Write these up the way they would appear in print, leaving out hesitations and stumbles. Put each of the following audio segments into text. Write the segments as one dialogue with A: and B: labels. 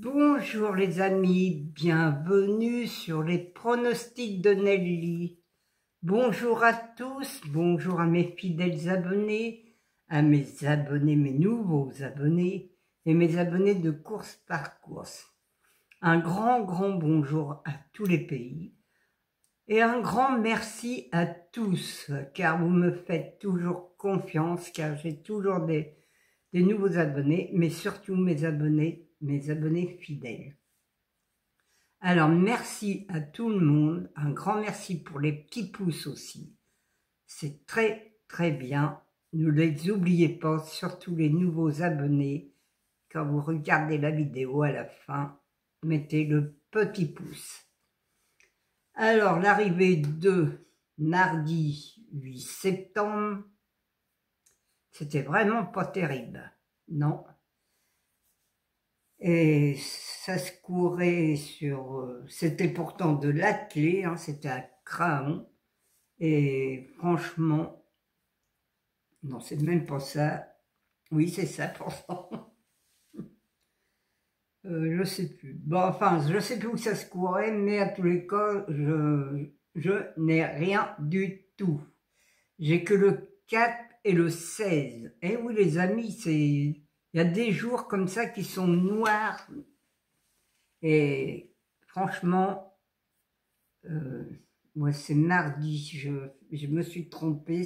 A: Bonjour les amis, bienvenue sur les pronostics de Nelly. Bonjour à tous, bonjour à mes fidèles abonnés, à mes abonnés, mes nouveaux abonnés et mes abonnés de course par course. Un grand bonjour à tous les pays et un grand merci à tous car vous me faites toujours confiance, car j'ai toujours des nouveaux abonnés, mais surtout mes abonnés fidèles. Alors, merci à tout le monde. Un grand merci pour les petits pouces aussi. C'est très bien. Ne les oubliez pas, surtout les nouveaux abonnés. Quand vous regardez la vidéo à la fin, mettez le petit pouce. Alors, l'arrivée de mardi 8 septembre, c'était vraiment pas terrible. Non. Et ça se courait sur... c'était pourtant de l'attelé, hein, c'était à Craon. Et franchement, non, c'est même pas ça. Oui, c'est ça, pourtant. Je sais plus. Bon, enfin, je sais plus où ça se courait, mais à tous les cas, je n'ai rien du tout. J'ai que le 4 et le 16. Eh oui, les amis, il y a des jours comme ça qui sont noirs. Et franchement, moi c'est mardi, je me suis trompée,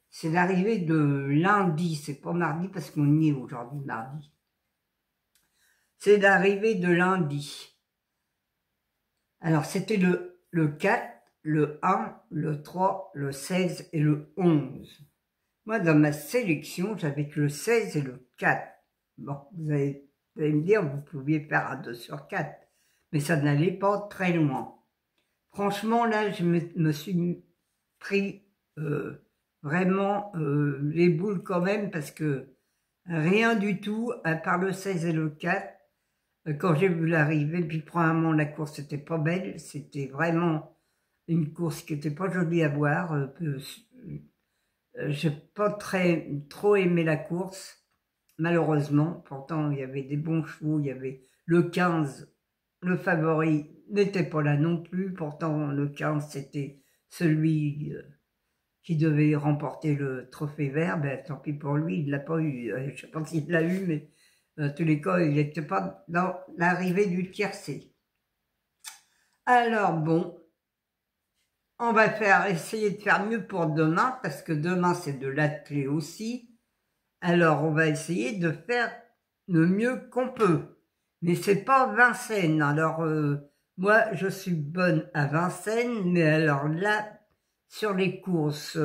A: c'est l'arrivée de lundi, c'est pas mardi parce qu'on y est aujourd'hui mardi. C'est l'arrivée de lundi. Alors c'était le 4, le 1, le 3, le 16 et le 11. Moi dans ma sélection, j'avais que le 16 et le 4. Bon, vous allez me dire, vous pouviez faire un 2 sur 4. Mais ça n'allait pas très loin. Franchement, là, je me suis pris vraiment les boules quand même, parce que rien du tout, à part le 16 et le 4, quand j'ai vu l'arrivée, puis probablement la course n'était pas belle, c'était vraiment une course qui n'était pas jolie à voir. J'ai pas trop aimé la course, malheureusement. Pourtant, il y avait des bons chevaux, il y avait le 15, le favori n'était pas là non plus. Pourtant, le 15, c'était celui qui devait remporter le trophée vert. Ben, tant pis pour lui, il ne l'a pas eu. Je ne sais pas s'il l'a eu, mais en tous les cas, il n'était pas dans l'arrivée du tiercé. Alors bon, on va essayer de faire mieux pour demain, parce que demain, c'est de l'attelé aussi. Alors, on va essayer de faire le mieux qu'on peut. Mais c'est pas Vincennes. Alors, moi, je suis bonne à Vincennes, mais alors là, sur les courses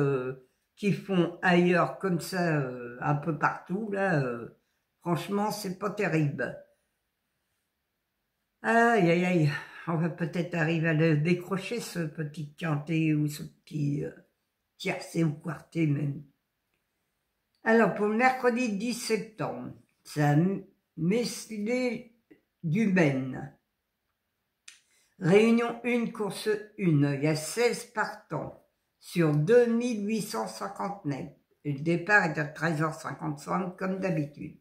A: qui font ailleurs comme ça, un peu partout, là, franchement, c'est pas terrible. Aïe, aïe, aïe. On va peut-être arriver à le décrocher, ce petit quintet ou ce petit tiercé ou quartet même. Alors, pour le mercredi 10 septembre, c'est à Meslay du Maine. Réunion 1, course 1. Il y a 16 partants sur 2850 mètres. Et le départ est à 13h55 comme d'habitude.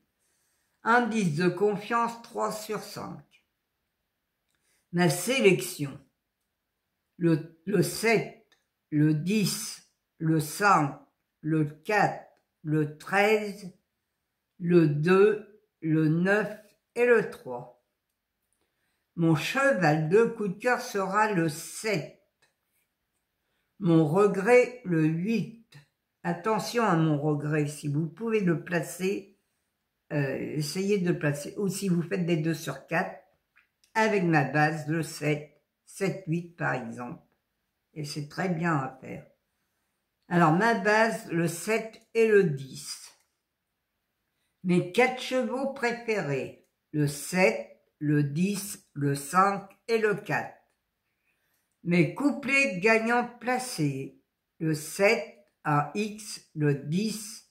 A: Indice de confiance 3 sur 5. Ma sélection. Le 7, le 10, le 5, le 4, le 13, le 2, le 9 et le 3. Mon cheval de coup de cœur sera le 7. Mon regret, le 8. Attention à mon regret, si vous pouvez le placer, essayez de le placer. Ou si vous faites des 2 sur 4, avec ma base, le 7, 7, 8 par exemple. Et c'est très bien à faire. Alors ma base, le 7 et le 10. Mes 4 chevaux préférés, le 7, le 10, le 5 et le 4. Mes couplets gagnants placés, le 7, un X, le 10,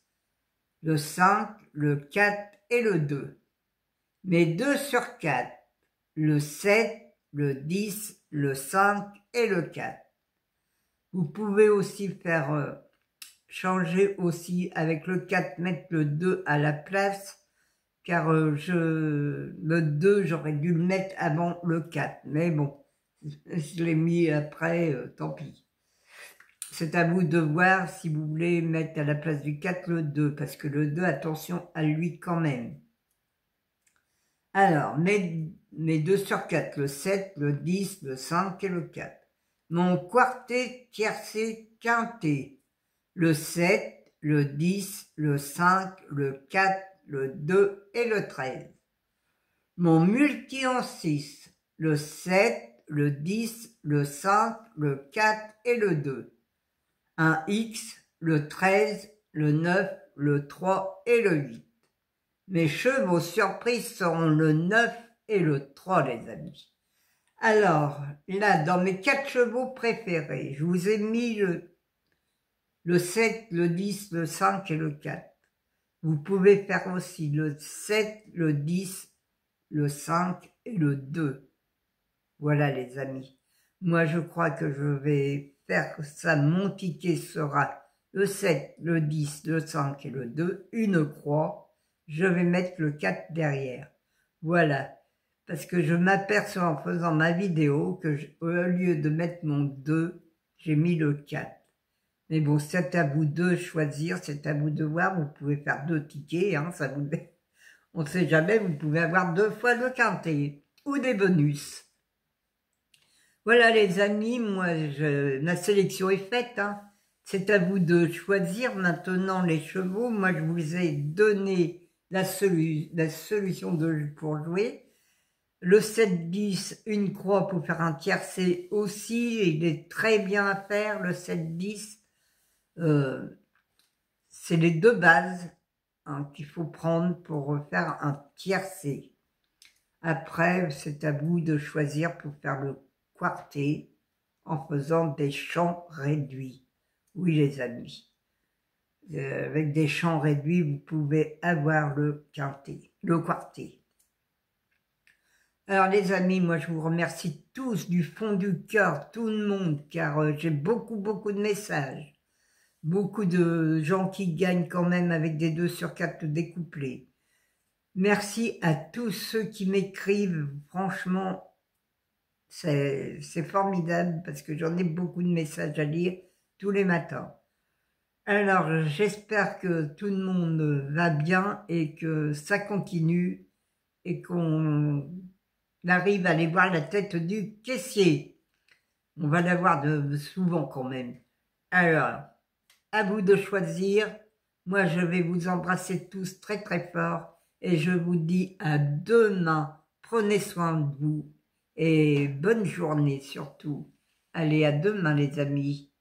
A: le 5, le 4 et le 2. Mes 2 sur 4, le 7, le 10, le 5 et le 4. Vous pouvez aussi faire changer aussi avec le 4, mettre le 2 à la place car le 2, j'aurais dû le mettre avant le 4. Mais bon, je l'ai mis après, tant pis. C'est à vous de voir si vous voulez mettre à la place du 4 le 2, parce que le 2, attention à lui quand même. Alors, mes 2 sur 4, le 7, le 10, le 5 et le 4. Mon quartet, tiercé, quintet, le 7, le 10, le 5, le 4, le 2 et le 13. Mon multi en 6, le 7, le 10, le 5, le 4 et le 2. Un X, le 13, le 9, le 3 et le 8. Mes chevaux surprises seront le 9 et le 3, les amis. Alors, là, dans mes 4 chevaux préférés, je vous ai mis le 7, le 10, le 5 et le 4. Vous pouvez faire aussi le 7, le 10, le 5 et le 2. Voilà, les amis. Moi, je crois que je vais faire ça. Mon ticket sera le 7, le 10, le 5 et le 2. Une croix. Je vais mettre le 4 derrière. Voilà. Parce que je m'aperçois en faisant ma vidéo que au lieu de mettre mon 2, j'ai mis le 4. Mais bon, c'est à vous de choisir, c'est à vous de voir. Vous pouvez faire 2 tickets, hein, ça vous... On ne sait jamais, vous pouvez avoir 2 fois le quintet ou des bonus. Voilà les amis, moi ma sélection est faite, hein. C'est à vous de choisir maintenant les chevaux. Moi je vous ai donné la solution pour jouer. Le 7-10, une croix pour faire un tiercé aussi, il est très bien à faire, le 7-10. C'est les 2 bases, hein, qu'il faut prendre pour faire un tiercé. Après, c'est à vous de choisir pour faire le quartet en faisant des chants réduits. Oui, les amis. Avec des chants réduits, vous pouvez avoir le quintet, le quartet. Alors les amis, moi je vous remercie tous du fond du cœur, tout le monde, car j'ai beaucoup de messages. Beaucoup de gens qui gagnent quand même avec des 2 sur 4 découplés. Merci à tous ceux qui m'écrivent, franchement, c'est formidable parce que j'en ai beaucoup de messages à lire tous les matins. Alors, j'espère que tout le monde va bien et que ça continue et qu'on arrive à aller voir la tête du caissier. On va la voir souvent quand même. Alors, à vous de choisir. Moi, je vais vous embrasser tous très fort et je vous dis à demain. Prenez soin de vous et bonne journée surtout. Allez, à demain les amis.